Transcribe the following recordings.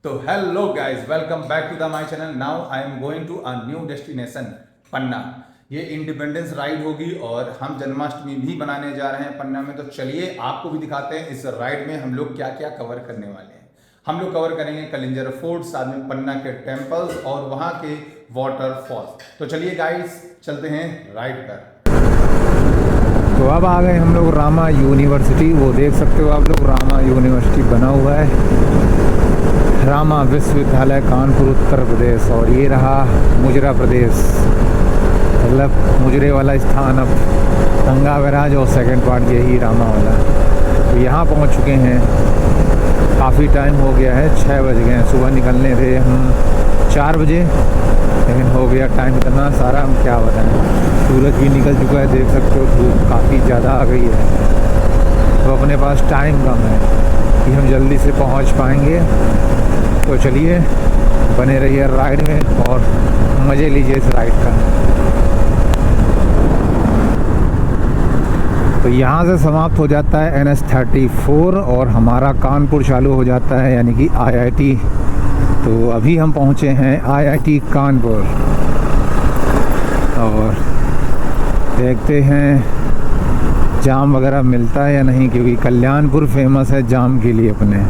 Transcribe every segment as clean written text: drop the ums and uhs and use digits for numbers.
तो hello guys, welcome back to the my channel. Now I am going to a new destination Panna. ये independence ride होगी और हम जन्माष्टमी भी बनाने जा रहे हैं पन्ना में। तो चलिए आपको भी दिखाते हैं इस राइड में हम लोग क्या क्या कवर करने वाले हैं। हम लोग कवर करेंगे कलिंजर फोर्ट, साथ में पन्ना के टेम्पल्स और वहाँ के वाटरफॉल्स। तो चलिए गाइस चलते हैं राइड पर। तो अब आ गए हम लोग रामा यूनिवर्सिटी। वो देख सकते हो आप लोग, रामा यूनिवर्सिटी बना हुआ है, रामा विश्वविद्यालय कानपुर उत्तर प्रदेश। और ये रहा मुजरा प्रदेश, मतलब मुजरे वाला स्थान। अब गंगा बैराज और सेकंड पार्ट यही रामा वाला। तो यहाँ पहुँच चुके हैं, काफ़ी टाइम हो गया है, 6 बज गए हैं। सुबह निकलने थे हम 4 बजे, लेकिन हो गया टाइम इतना सारा, हम क्या बताएं। सूरज भी निकल चुका है, देख सकते हो, धूप काफ़ी ज़्यादा आ गई है। तो अपने पास टाइम कम है कि हम जल्दी से पहुंच पाएंगे। तो चलिए बने रहिए राइड में और मज़े लीजिए इस राइड का। तो यहाँ से समाप्त हो जाता है NH-34 और हमारा कानपुर चालू हो जाता है, यानी कि IIT। तो अभी हम पहुँचे हैं IIT कानपुर और देखते हैं जाम वगैरह मिलता है या नहीं, क्योंकि कल्याणपुर फेमस है जाम के लिए अपने।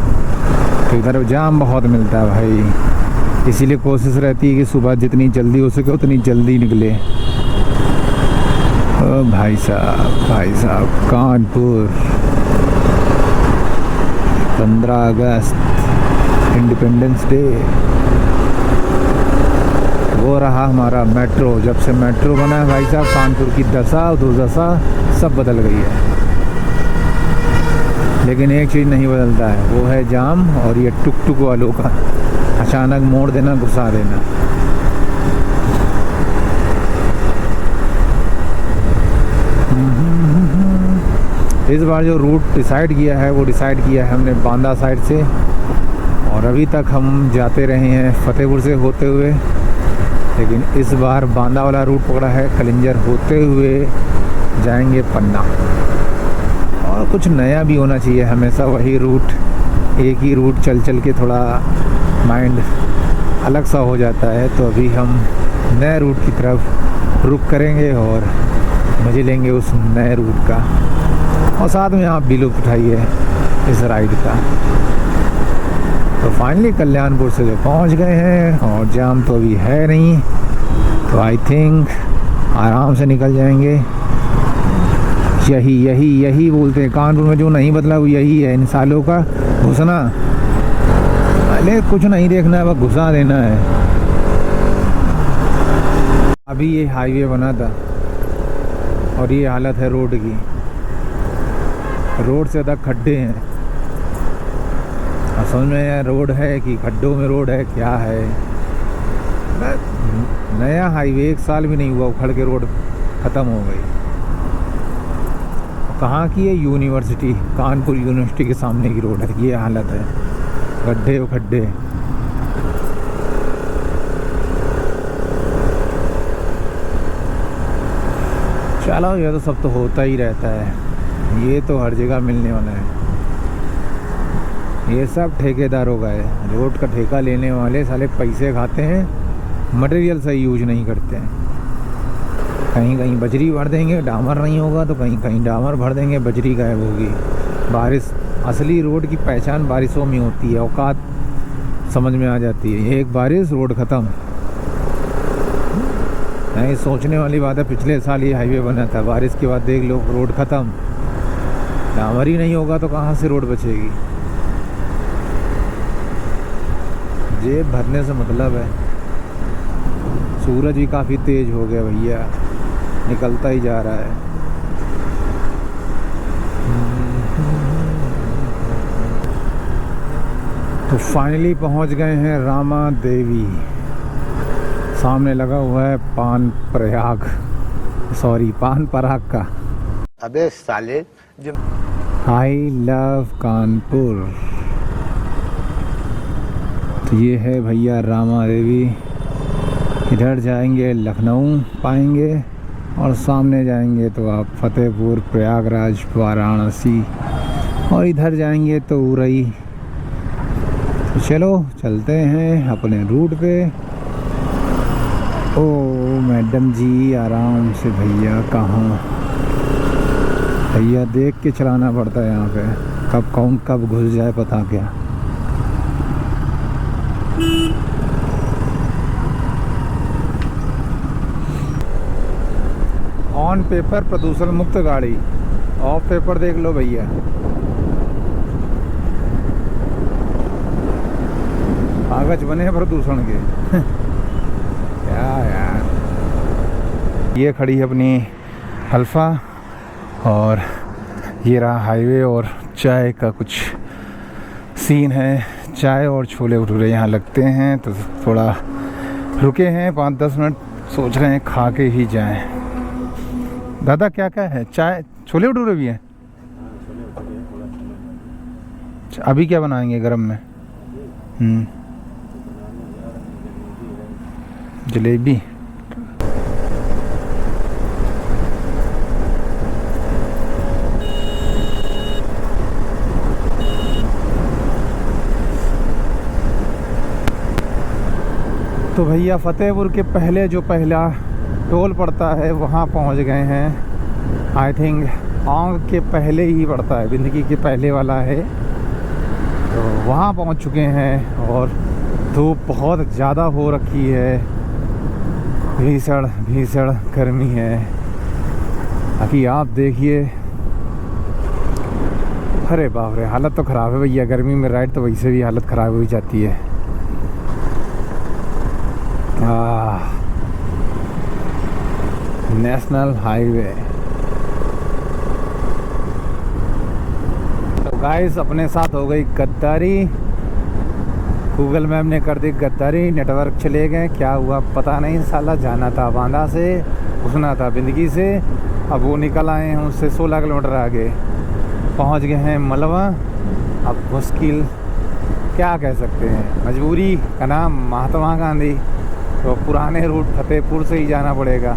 तो इधर जाम बहुत मिलता है भाई, इसीलिए कोशिश रहती है कि सुबह जितनी जल्दी हो सके उतनी जल्दी निकले। ओ भाई साहब कानपुर 15 अगस्त इंडिपेंडेंस डे। वो रहा हमारा मेट्रो। जब से मेट्रो बना है भाई साहब, कानपुर की दशा दुर्दशा सब बदल गई है। लेकिन एक चीज़ नहीं बदलता है, वो है जाम और ये टुक टुक वालों का अचानक मोड़ देना, घुसा देना। इस बार जो रूट डिसाइड किया है वो डिसाइड किया है हमने बांदा साइड से, और अभी तक हम जाते रहे हैं फतेहपुर से होते हुए, लेकिन इस बार बांदा वाला रूट पकड़ा है। कलिंजर होते हुए जाएंगे पन्ना। और कुछ नया भी होना चाहिए, हमेशा वही रूट, एक ही रूट चल चल के थोड़ा माइंड अलग सा हो जाता है। तो अभी हम नए रूट की तरफ रुख करेंगे और मज़े लेंगे उस नए रूट का, और साथ में आप भी लुत्फ़ उठाइए इस राइड का। तो फाइनली कल्याणपुर से जो पहुंच गए हैं, और जाम तो अभी है नहीं, तो आई थिंक आराम से निकल जाएंगे। यही बोलते हैं कानपुर में, जो नहीं बदला वो यही है, इन सालों का घुसना। पहले कुछ नहीं देखना है, बस घुसा देना है। अभी ये हाईवे बना था और ये हालत है रोड की। रोड से ज़्यादा खड्डे हैं। अब समझ में रोड है कि खड्डों में रोड है, क्या है। नया हाईवे 1 साल भी नहीं हुआ, उखड़ के रोड ख़त्म हो गई। कहाँ की है यूनिवर्सिटी, कानपुर यूनिवर्सिटी के सामने की रोड है, ये हालत है, गड्ढे और खड्डे। चलो ये तो सब तो होता ही रहता है, ये तो हर जगह मिलने वाला है। ये सब ठेकेदारों का है, रोड का ठेका लेने वाले साले पैसे खाते हैं, मटेरियल सही यूज नहीं करते हैं। कहीं कहीं बजरी भर देंगे, डामर नहीं होगा, तो कहीं कहीं डामर भर देंगे, बजरी गायब होगी। बारिश, असली रोड की पहचान बारिशों में होती है, औकात समझ में आ जाती है। एक बारिश रोड ख़त्म। नहीं, सोचने वाली बात है, पिछले साल ये हाईवे बना था, बारिश के बाद देख लो रोड ख़त्म। डामर ही नहीं होगा तो कहाँ से रोड बचेगी। जेब भरने से मतलब है। सूरज भी काफ़ी तेज़ हो गया भैया, निकलता ही जा रहा है। तो फाइनली पहुंच गए हैं रामा देवी। सामने लगा हुआ है पान पराग का। अबे साले जो आई लव कानपुर। तो ये है भैया रामा देवी। इधर जाएंगे लखनऊ पाएंगे, और सामने जाएंगे तो आप फतेहपुर, प्रयागराज, वाराणसी, और इधर जाएंगे तो उरई। चलो चलते हैं अपने रूट पे। ओ मैडम जी आराम से भैया, कहाँ भैया देख के चलाना पड़ता है यहाँ पे, कब कौन कब घुस जाए पता क्या। ऑन पेपर प्रदूषण मुक्त गाड़ी, ऑफ पेपर देख लो भैया। कागज बने प्रदूषण के। क्या यार। ये खड़ी है अपनी अल्फा और ये रहा हाईवे और चाय का कुछ सीन है। चाय और छोले भटूरे यहाँ लगते हैं तो थोड़ा रुके हैं 5-10 मिनट, सोच रहे हैं खा के ही जाएं। दादा क्या क्या है? चाय छोले भटूरे भी हैं? अभी क्या बनाएंगे गरम में? जलेबी। तो भैया फतेहपुर के पहले जो पहला टोल पड़ता है वहाँ पहुँच गए हैं। आई थिंक औंग के पहले ही पड़ता है, बिंदगी के पहले वाला है, तो वहाँ पहुँच चुके हैं। और धूप बहुत ज़्यादा हो रखी है, भीषण भीषण गर्मी है। बाकी आप देखिए, अरे बाप रे हालत तो ख़राब है भैया। गर्मी में राइड तो वैसे भी हालत ख़राब हो जाती है। National highway. तो गाइस अपने साथ हो गई गद्दारी, गूगल मैप ने कर दी गद्दारी, नेटवर्क चले गए। क्या हुआ पता नहीं, साला जाना था बांदा से, घुसना था बिंदगी से, अब वो निकल आए हैं उससे 16 किलोमीटर आगे, पहुंच गए हैं मलवा। अब मुश्किल क्या कह सकते हैं, मजबूरी का नाम महात्मा गांधी। तो पुराने रूट फतेहपुर से ही जाना पड़ेगा।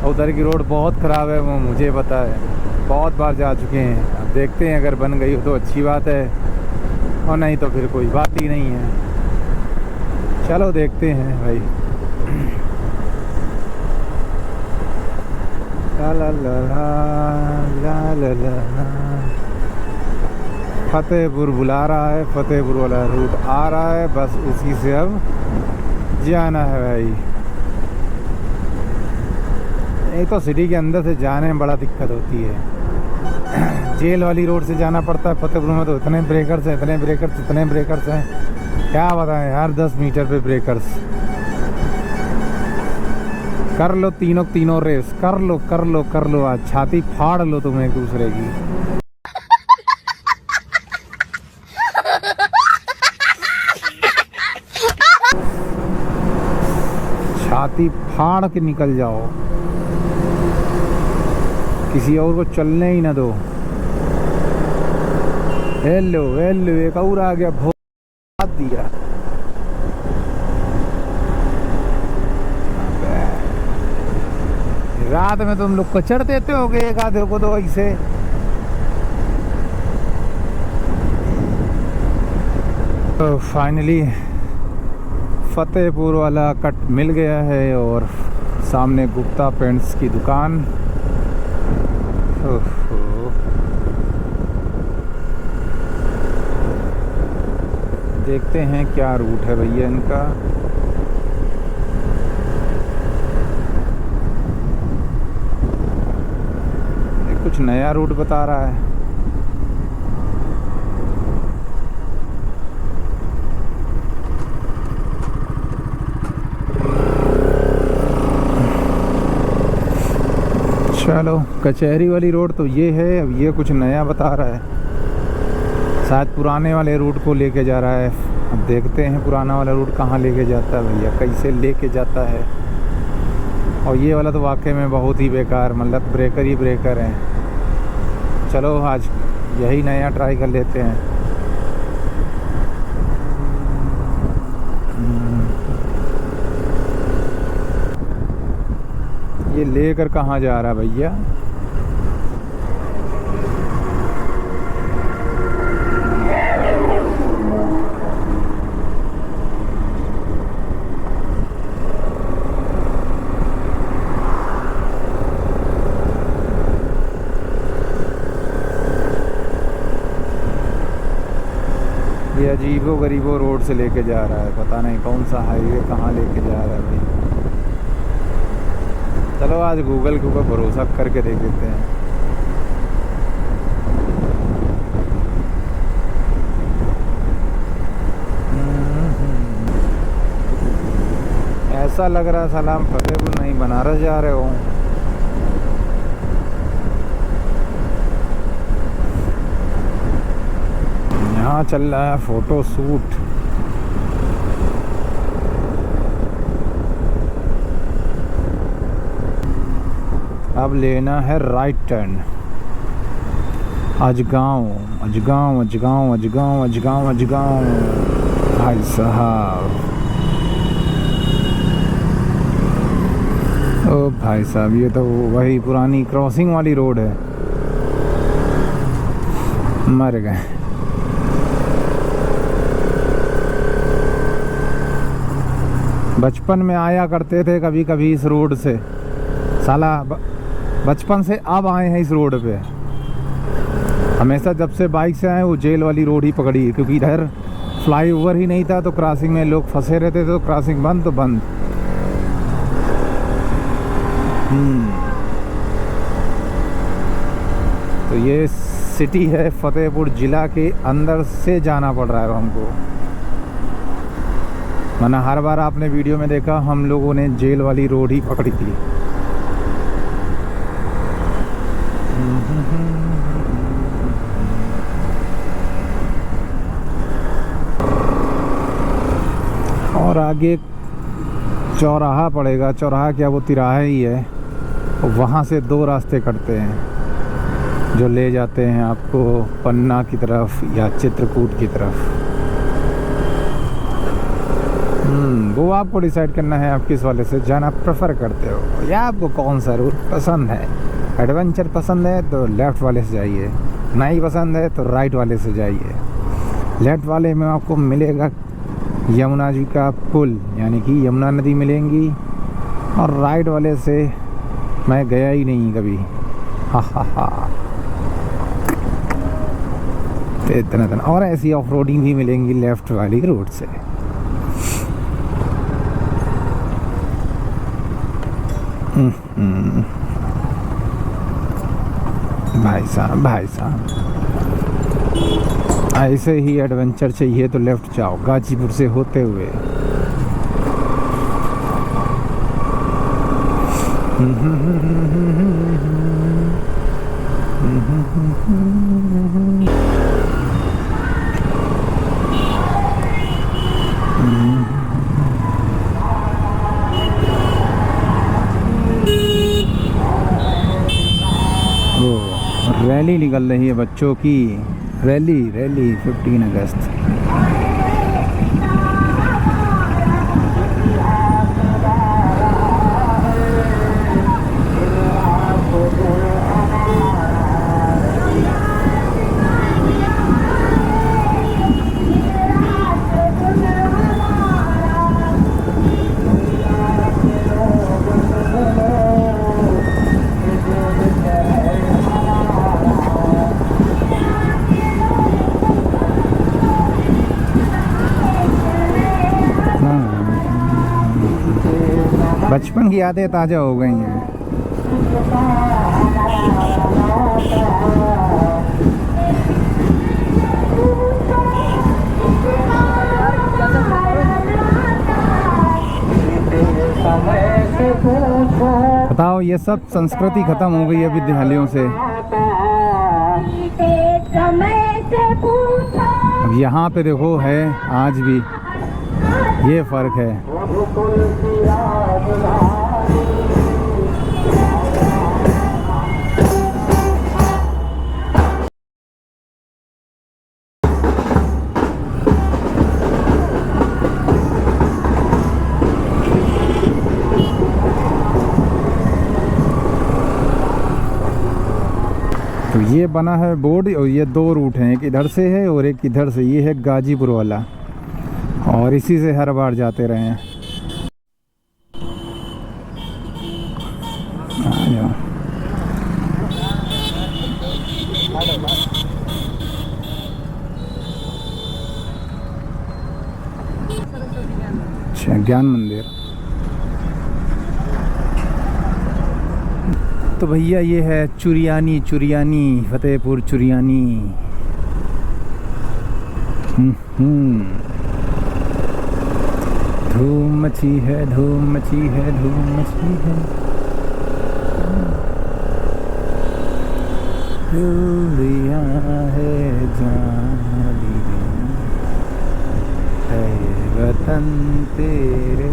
उधर की रोड बहुत ख़राब है, वो मुझे पता है, बहुत बार जा चुके हैं। अब देखते हैं, अगर बन गई हो तो अच्छी बात है और नहीं तो फिर कोई बात ही नहीं है। चलो देखते हैं भाई। ला ला ला ला ला ला ला। फतेहपुर बुला रहा है, फतेहपुर वाला रूट आ रहा है, बस उसी से अब जाना है भाई। एक तो सिटी के अंदर से जाने में बड़ा दिक्कत होती है। जेल वाली रोड से जाना पड़ता है फतेहपुर में, तो इतने ब्रेकर्स हैं, इतने ब्रेकर्स, इतने ब्रेकर्स हैं, क्या बताएं यार। 10 मीटर पे ब्रेकर्स। कर लो तीनों रेस, कर लो कर लो कर लो, आज छाती फाड़ लो तुम एक दूसरे की। छाती फाड़ के निकल जाओ, किसी और को चलने ही ना दो। हेलो हेलो, एक और आ गया, बहुत दिया। रात में तुम लोग कचड़ देते होगे एक आधे को तो ऐसे। तो फाइनली फतेहपुर वाला कट मिल गया है और सामने गुप्ता पेंट्स की दुकान। देखते हैं क्या रूट है भैया इनका। ये कुछ नया रूट बता रहा है। चलो कचहरी वाली रोड तो ये है, अब ये कुछ नया बता रहा है, शायद पुराने वाले रूट को लेके जा रहा है। अब देखते हैं पुराना वाला रूट कहाँ लेके जाता है भैया, कैसे लेके जाता है। और ये वाला तो वाकई में बहुत ही बेकार, मतलब ब्रेकर ही ब्रेकर हैं। चलो आज यही नया ट्राई कर लेते हैं। ये लेकर कहाँ जा रहा है भैया? अजीबो गरीबो रोड से लेके जा रहा है, पता नहीं कौन सा हाईवे कहाँ लेके जा रहा है भाई। चलो आज गूगल के ऊपर भरोसा करके देख लेते हैं। ऐसा लग रहा है साला हम फतेहपुर नहीं बनारस जा रहे हो। यहाँ चल रहा है फोटो शूट। अब लेना है राइट टर्न। अजगांव अजगांव अजगांव अजगांव अजगांव अजगांव। भाई साहब, ओ भाई साहब, ये तो वही पुरानी क्रॉसिंग वाली रोड है। मर गए। बचपन में आया करते थे कभी कभी इस रोड से, साला बचपन से अब आए हैं इस रोड पे। हमेशा जब से बाइक से आए वो जेल वाली रोड ही पकड़ी, क्योंकि इधर फ्लाईओवर ही नहीं था तो क्रॉसिंग में लोग फंसे रहते थे, तो क्रॉसिंग बंद तो बंद। तो ये सिटी है फतेहपुर ज़िला के अंदर से जाना पड़ रहा है हमको, वरना हर बार आपने वीडियो में देखा हम लोगों ने जेल वाली रोड ही पकड़ी थी। और आगे चौराहा पड़ेगा, चौराहा क्या वो तिराहा ही है, वहाँ से दो रास्ते कटते हैं जो ले जाते हैं आपको पन्ना की तरफ या चित्रकूट की तरफ। वो आपको डिसाइड करना है आप किस वाले से जाना प्रेफर करते हो, या आपको कौन सा रूट पसंद है। एडवेंचर पसंद है तो लेफ़्ट वाले से जाइए, नहीं पसंद है तो राइट वाले से जाइए। लेफ़्ट वाले में आपको मिलेगा यमुना जी का पुल, यानी कि यमुना नदी मिलेंगी, और राइट वाले से मैं गया ही नहीं कभी। हा तो इतना और ऐसी ऑफ रोडिंग भी मिलेंगी लेफ़्ट वाली रोड से। भाई साहब ऐसे ही एडवेंचर चाहिए तो लेफ़्ट जाओ गाजीपुर से होते हुए। रैली निकल रही है बच्चों की, रैली 15 अगस्त। बचपन की यादें ताज़ा हो गई हैं। बताओ, ये सब संस्कृति खत्म हो गई है विद्यालयों से। अब यहाँ पे देखो है आज भी ये फ़र्क है। तो ये बना है बोर्ड, और ये दो रूट हैं, एक इधर से है और एक इधर से। ये है गाजीपुर वाला, और इसी से हर बार जाते रहे हैं। अच्छा, ज्ञान मंदिर। तो भैया ये है चुरियानी, फतेहपुर चुरियानी। धूम मची है, धूम मची है, धूम मची है। दिया है जानी है वतन तेरे।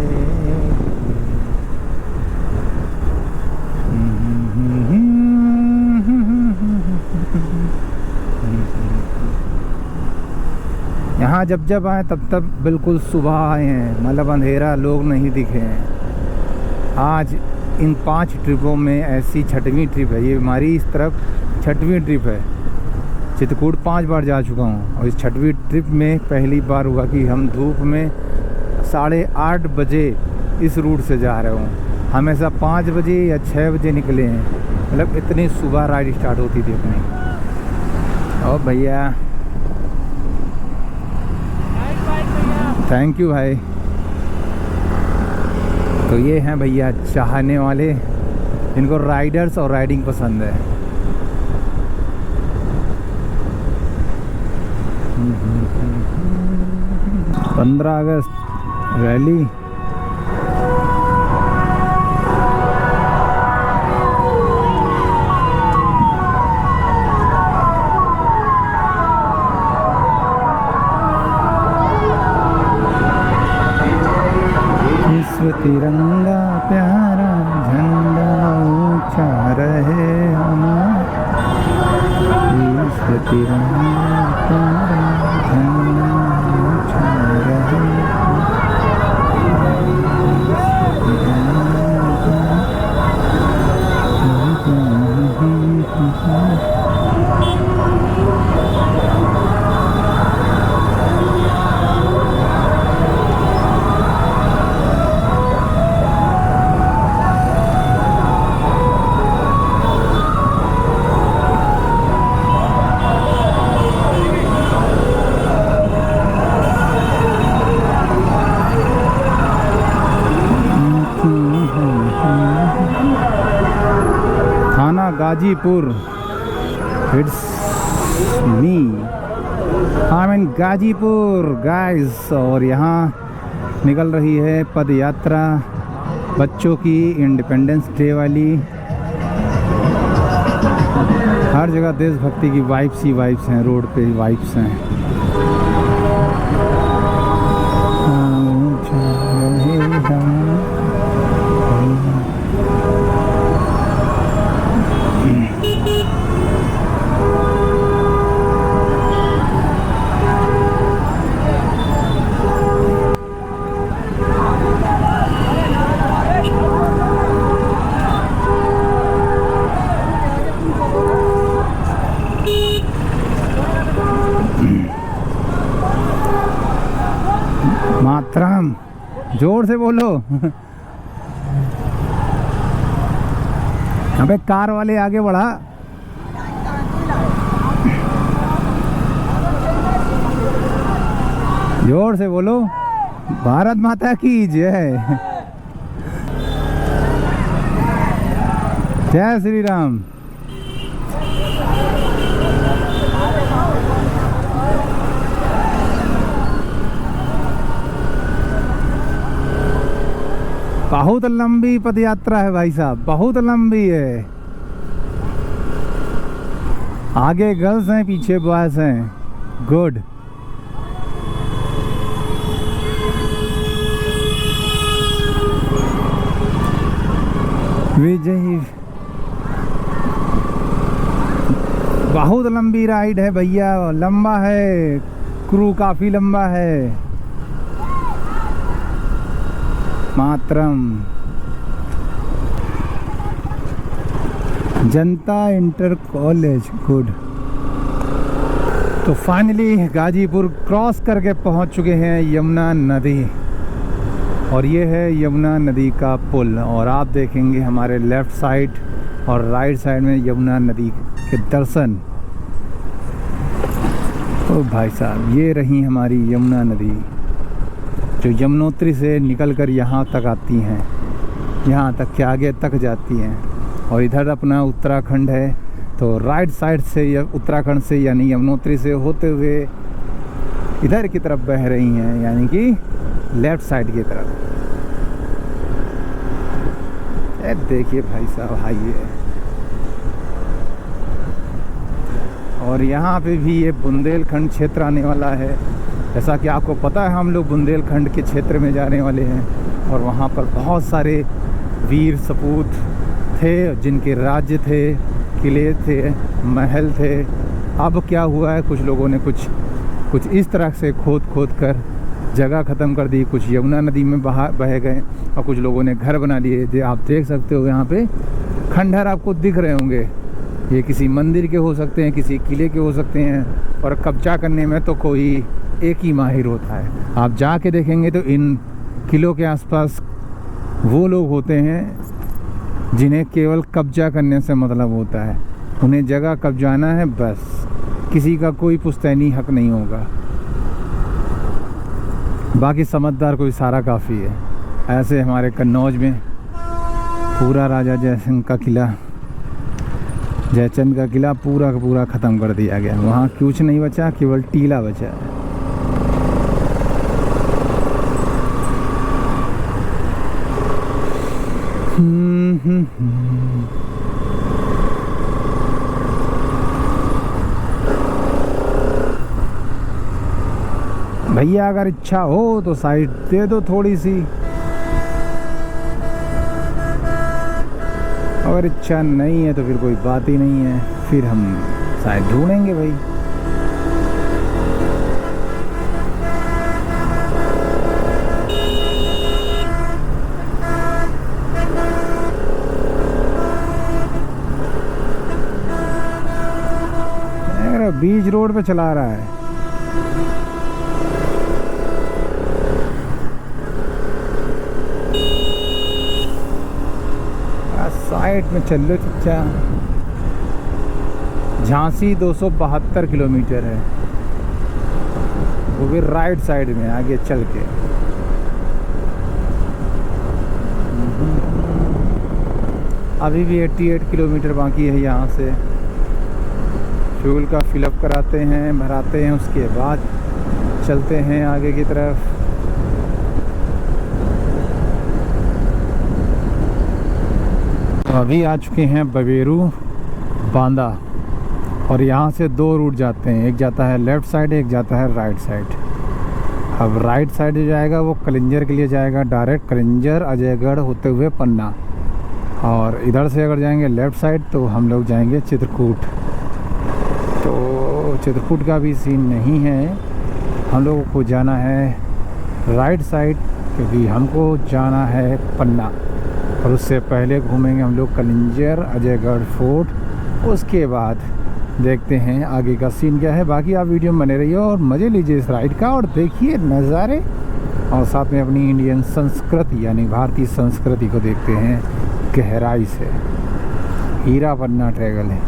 यहाँ जब आए तब बिल्कुल सुबह आए हैं, मतलब अंधेरा, लोग नहीं दिखे हैं। आज इन 5 ट्रिपों में ऐसी 6वीं ट्रिप है, ये हमारी इस तरफ 6वीं ट्रिप है। चित्रकूट 5 बार जा चुका हूँ और इस 6वीं ट्रिप में पहली बार हुआ कि हम धूप में 8:30 बजे इस रूट से जा रहे हों। हमेशा 5 बजे या 6 बजे निकले हैं, मतलब इतनी सुबह राइड स्टार्ट होती थी अपनी। और भैया थैंक यू भाई। तो ये हैं भैया चाहने वाले, इनको राइडर्स और राइडिंग पसंद है। 15 अगस्त रैली। विश्व तिरंगा प्यारा झंडा ऊंचा रहे हमारा। विश्व तिरंगा प्यारा झंडा ऊंचा रहे। थाना Ghazipur, it's me, I am in Ghazipur guys. और यहाँ निकल रही है पद यात्रा बच्चों की, इंडिपेंडेंस डे वाली। हर जगह देशभक्ति की वाइब्स ही वाइब्स हैं, रोड पे वाइब्स हैं। मातरम, जोर से बोलो। अबे कार वाले आगे बढ़ा। जोर से बोलो। भारत माता की जय। जय श्री राम। बहुत लंबी पदयात्रा है भाई साहब, बहुत लंबी है। आगे गर्ल्स हैं, पीछे बॉयज हैं। गुड। विजय, बहुत लंबी राइड है भैया, लंबा है, क्रू काफी लंबा है। मातरम, जनता इंटर कॉलेज, गुड। तो फाइनली गाजीपुर क्रॉस करके पहुंच चुके हैं यमुना नदी, और ये है यमुना नदी का पुल। और आप देखेंगे हमारे लेफ़्ट साइड और राइट साइड में यमुना नदी के दर्शन। ओ भाई साहब, ये रही हमारी यमुना नदी। जो यमुनोत्री से निकल कर यहाँ तक आती हैं, यहाँ तक के आगे तक जाती हैं। और इधर अपना उत्तराखंड है, तो राइट साइड से या उत्तराखंड से यानी यमुनोत्री से होते हुए इधर की तरफ बह रही हैं, यानी कि लेफ़्ट साइड की तरफ। देखिए भाई साहब, हाईवे है। और यहाँ पे भी ये बुंदेलखंड क्षेत्र आने वाला है। जैसा कि आपको पता है, हम लोग बुंदेलखंड के क्षेत्र में जाने वाले हैं और वहाँ पर बहुत सारे वीर सपूत थे जिनके राज्य थे, किले थे, महल थे। अब क्या हुआ है, कुछ लोगों ने कुछ इस तरह से खोद कर जगह ख़त्म कर दी, कुछ यमुना नदी में बह गए और कुछ लोगों ने घर बना लिए। आप देख सकते हो यहाँ पे खंडहर आपको दिख रहे होंगे। ये किसी मंदिर के हो सकते हैं, किसी किले के हो सकते हैं। और कब्जा करने में तो कोई एक ही माहिर होता है। आप जाके देखेंगे तो इन किलों के आसपास वो लोग होते हैं जिन्हें केवल कब्जा करने से मतलब होता है। उन्हें जगह कब्जाना है बस, किसी का कोई पुश्तैनी हक नहीं होगा। बाकी समझदार को इशारा काफ़ी है। ऐसे हमारे कन्नौज में पूरा राजा जयसिंह का किला, जयचंद का किला पूरा का पूरा ख़त्म कर दिया गया। वहाँ कुछ नहीं बचा, केवल टीला बचा है। भैया अगर इच्छा हो तो साइड दे दो थोड़ी सी, अगर इच्छा नहीं है तो फिर कोई बात ही नहीं है, फिर हम साइड ढूंढेंगे भाई। बीच रोड पे चला रहा है। साइड में चल लो चच्चा। झांसी 272 किलोमीटर है, वो भी राइट साइड में आगे चल के। अभी भी 88 किलोमीटर बाकी है। यहाँ से फ्यूल का फिलअप कराते हैं, भराते हैं, उसके बाद चलते हैं आगे की तरफ। तो अभी आ चुके हैं बबेरू बांदा और यहाँ से दो रूट जाते हैं, एक जाता है लेफ़्ट साइड, एक जाता है राइट साइड। अब राइट साइड जो जाएगा वो कलिंजर के लिए जाएगा, डायरेक्ट कलिंजर अजयगढ़ होते हुए पन्ना। और इधर से अगर जाएंगे लेफ़्ट साइड तो हम लोग जाएंगे चित्रकूट। तो चित्रकूट का भी सीन नहीं है, हम लोगों को जाना है राइट साइड, क्योंकि हमको जाना है पन्ना। और उससे पहले घूमेंगे हम लोग कलिंजर, अजयगढ़ फोर्ट। उसके बाद देखते हैं आगे का सीन क्या है। बाकी आप वीडियो में बने रहिए और मज़े लीजिए इस राइड का और देखिए नज़ारे, और साथ में अपनी इंडियन संस्कृति यानी भारतीय संस्कृति को देखते हैं गहराई से। हीरा पन्ना ट्रैवल है,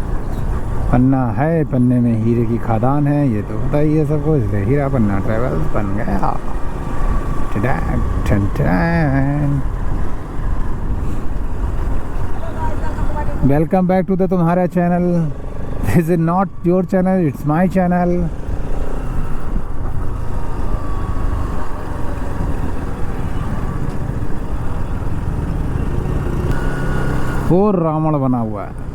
पन्ना है, पन्ने में हीरे की खादान है, ये तो पता ही है सबको, इसलिए हीरा पन्ना ट्रैवल बन गया। वेलकम बैक टू द तुम्हारा channel. This is not your channel, it's my channel. वो रावण बना हुआ है।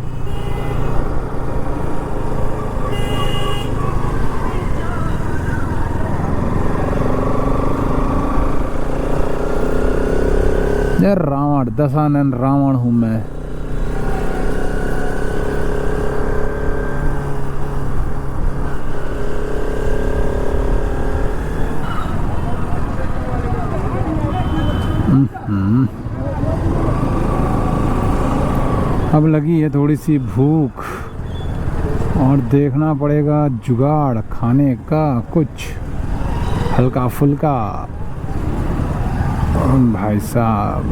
जय रावण, दशानन रावण हूँ मैं। अब लगी है थोड़ी सी भूख और देखना पड़ेगा जुगाड़ खाने का कुछ हल्का फुल्का। भाई साहब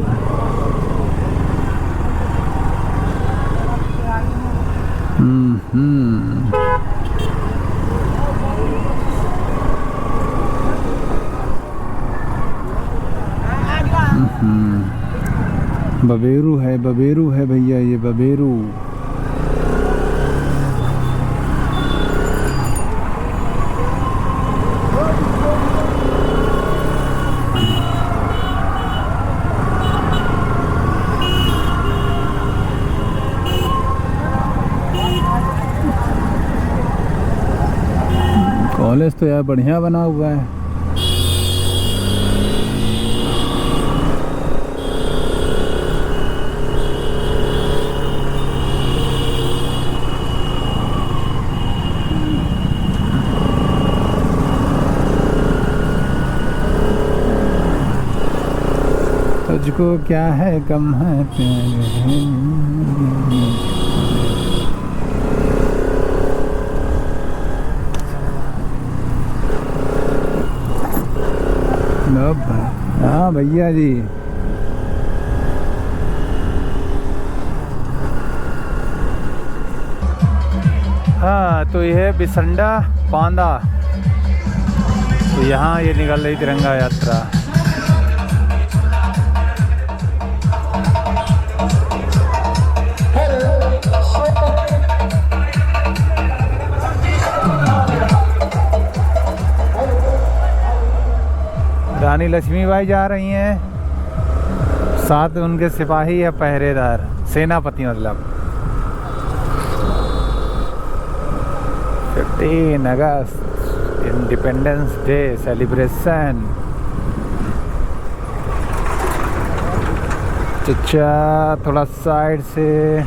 बबेरू है भैया, ये बबेरू। कॉलेज तो यार बढ़िया बना हुआ है। तुझको क्या है गम है प्यारे, हाँ भैया जी। हाँ तो ये है बिसंडा बांदा। तो यहाँ ये निकल रही तिरंगा यात्रा। रानी लक्ष्मीबाई जा रही हैं, साथ में उनके सिपाही या पहरेदार, सेनापति मतलब। 15 अगस्त इंडिपेंडेंस डे सेलिब्रेशन। चचा थोड़ा साइड से।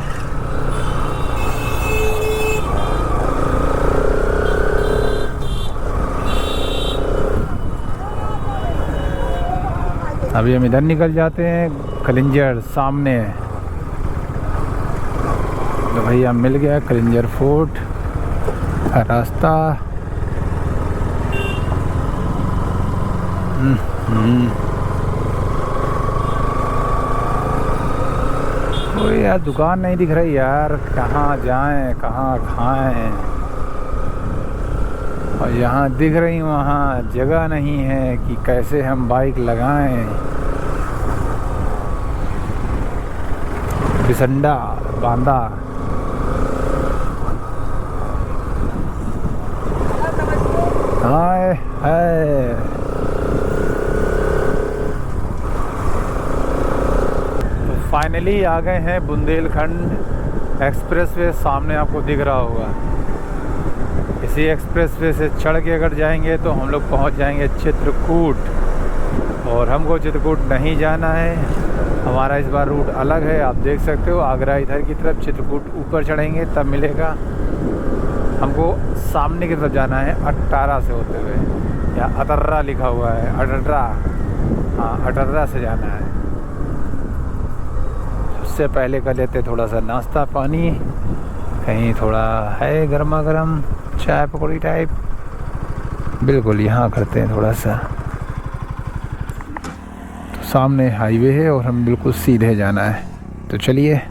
अभी हम इधर निकल जाते हैं, कलिंजर सामने। तो भैया मिल गया कलिंजर फोर्ट का रास्ता। कोई यार दुकान नहीं दिख रही यार, कहाँ जाएं कहाँ खाएं। और यहाँ दिख रही, वहाँ जगह नहीं है कि कैसे हम बाइक लगाएं। बिसंडा बांदा। हाय हाय। तो फाइनली आ गए हैं बुंदेलखंड एक्सप्रेसवे। सामने आपको दिख रहा होगा। इसी एक्सप्रेसवे से चढ़ के अगर जाएंगे तो हम लोग पहुंच जाएंगे चित्रकूट। और हमको चित्रकूट नहीं जाना है, हमारा इस बार रूट अलग है। आप देख सकते हो, आगरा इधर की तरफ, चित्रकूट ऊपर चढ़ेंगे तब मिलेगा। हमको सामने की तरफ जाना है, 18 से होते हुए। या अटर्रा लिखा हुआ है, अटर्रा। हाँ, अटर्रा से जाना है। उससे पहले कर लेते थोड़ा सा नाश्ता पानी, कहीं थोड़ा है गर्मा गर्म चाय पकौड़ी टाइप। बिल्कुल यहाँ करते हैं थोड़ा सा। तो सामने हाईवे है और हम बिल्कुल सीधे जाना है। तो चलिए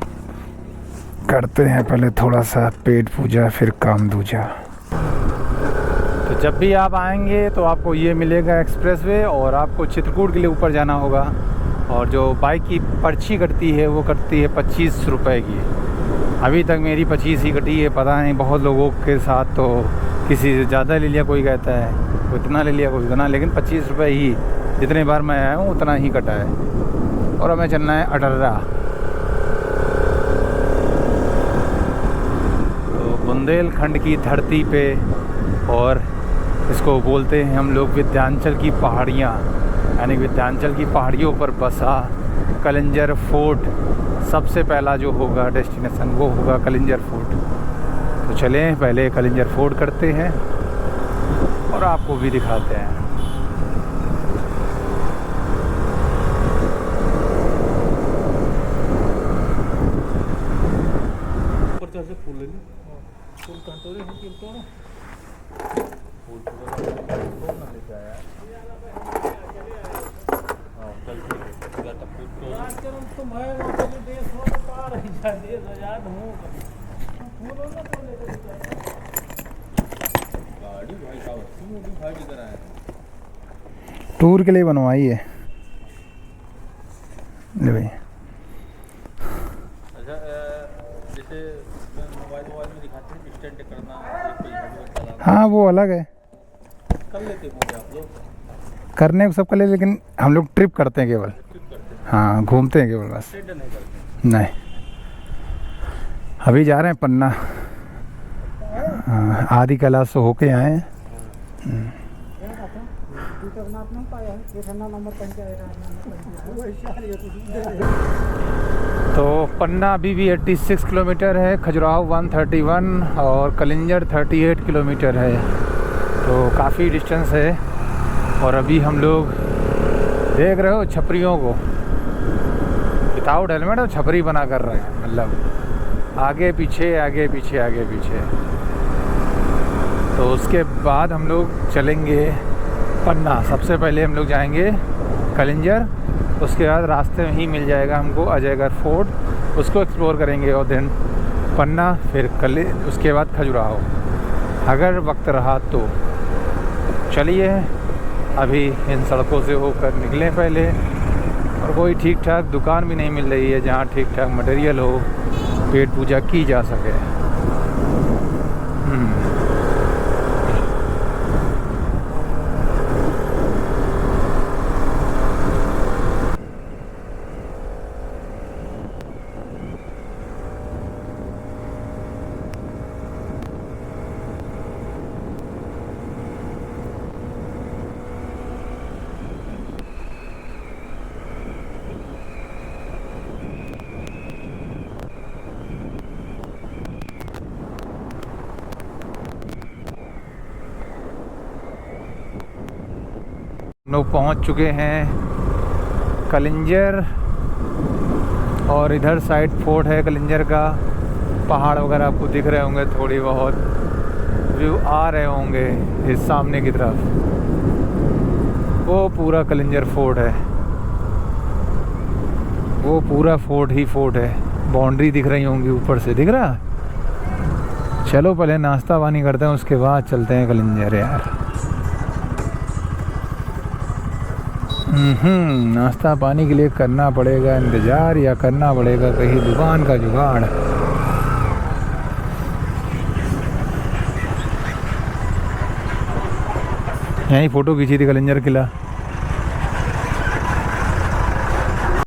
करते हैं पहले थोड़ा सा पेट पूजा, फिर काम दूजा। तो जब भी आप आएंगे तो आपको ये मिलेगा एक्सप्रेसवे, और आपको चित्रकूट के लिए ऊपर जाना होगा। और जो बाइक की पर्ची कटती है वो कटती है 25 रुपये की। अभी तक मेरी 25 ही कटी है। पता नहीं बहुत लोगों के साथ तो किसी से ज़्यादा ले लिया, कोई कहता है कोई इतना ले लिया, कोई इतना, लेकिन 25 रुपये ही जितने बार मैं आया हूँ उतना ही कटा है। और हमें चलना है अटर्रा। तो बुंदेलखंड की धरती पे, और इसको बोलते हैं हम लोग विंध्याचल की पहाड़ियाँ, यानी विंध्याचल की पहाड़ियों पर बसा कलिंजर फोर्ट। सबसे पहला जो होगा डेस्टिनेशन वो होगा कलिंजर फोर्ट। तो चलें पहले कलिंजर फोर्ट करते हैं और आपको भी दिखाते हैं। टूर के लिए बनवाई है। ले भाई। अच्छा जैसे मोबाइल में दिखाते हैं डिस्टेंट करना कोई हार्डवेयर चलाना हाँ वो अलग है, कर लेते होंगे आप लोग करने को सब कर ले, लेकिन हम लोग ट्रिप करते हैं केवल। ट्रिप करते हैं हाँ घूमते हैं केवल बस। डिस्टेंट नहीं करते नहीं, अभी जा रहे हैं पन्ना। हाँ, आदि कैलाश से होके आए हैं। तो पन्ना अभी भी 86 किलोमीटर है, खजुराहो 131 और कलिंजर 38 किलोमीटर है, तो काफ़ी डिस्टेंस है। और अभी हम लोग देख रहे हो छपरियों को, विदाउट हेलमेट और छपरी बना कर रहे हैं, मतलब आगे पीछे आगे पीछे आगे पीछे। तो उसके बाद हम लोग चलेंगे पन्ना। सबसे पहले हम लोग जाएंगे कलिंजर, उसके बाद रास्ते में ही मिल जाएगा हमको अजयगढ़ फोर्ट, उसको एक्सप्लोर करेंगे और देन पन्ना, फिर उसके बाद खजुराहो अगर वक्त रहा तो। चलिए अभी इन सड़कों से होकर निकलें पहले, और कोई ठीक ठाक दुकान भी नहीं मिल रही है जहाँ ठीक ठाक मटेरियल हो, पेट पूजा की जा सके। हम लोग पहुँच चुके हैं कलिंजर, और इधर साइड फोर्ट है कलिंजर का। पहाड़ वगैरह आपको दिख रहे होंगे, थोड़ी बहुत व्यू आ रहे होंगे इस सामने की तरफ। वो पूरा कलिंजर फोर्ट है, वो पूरा फोर्ट ही फोर्ट है। बाउंड्री दिख रही होंगी ऊपर से, दिख रहा। चलो पहले नाश्ता पानी करते हैं, उसके बाद चलते हैं कलिंजर यार। नाश्ता पानी के लिए करना पड़ेगा इंतज़ार, या करना पड़ेगा कहीं दुकान का जुगाड़। यहीं फ़ोटो खींची थी कलिंजर किला।